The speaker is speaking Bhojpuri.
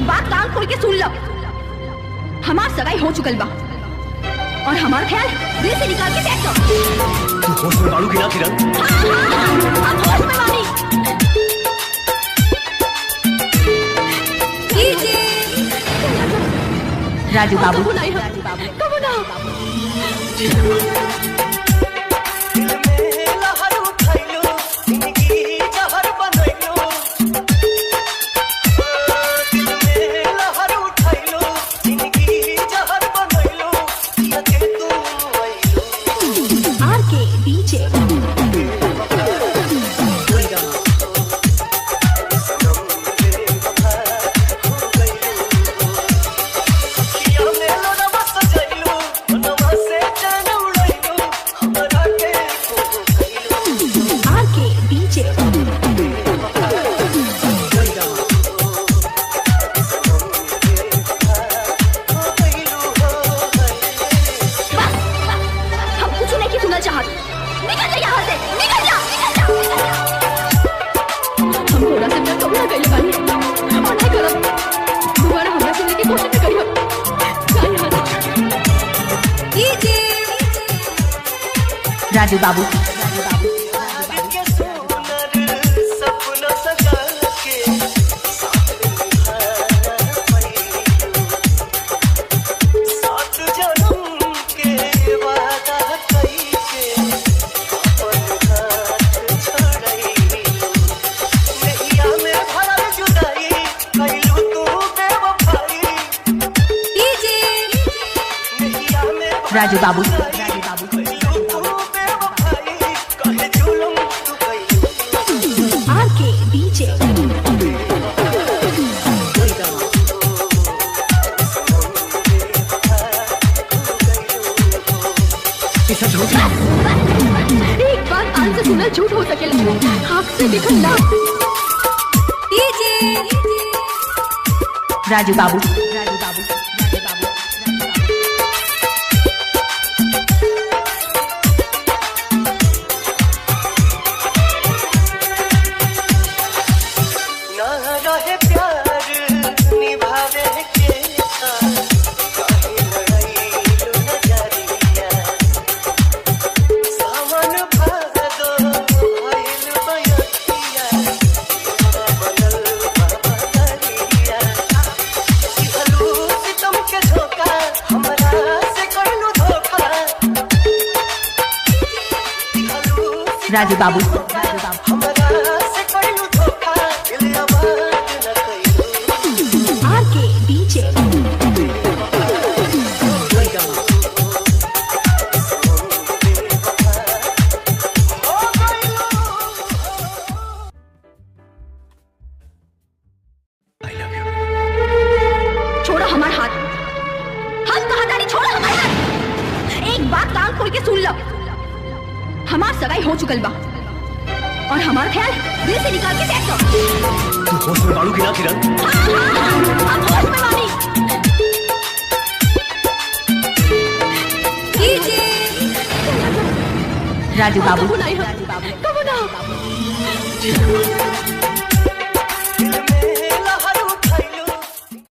एक बात कान खोल के सुन लो, हमार सगाई हो चुकल बा और हमार ख्याल दिल से निकाल के फेंक दो। तू होश में बाड़ू की ना किरण? हाँ, होश में बानी। राजू बाबू, कबू ना। राजू बाबू, राजू बाबू, आके डीजे। एक बार कान से सुना झूठ हो सके, आँख से देखल ना। राजू बाबू, राजू बाबू, आके डीजे। छोड़ो हमारा हाथ, हम कहा था नहीं, छोड़ो हमारा हाथ। एक बात कान खोल के सुन लो, हमार सगाई हो चुकल बा और हमार ख्याल दिल से निकाल के फेंक दो। तू होश में बाड़ू की ना किरण? हाँ, होश में बानी। राजू बाबू, कबू ना।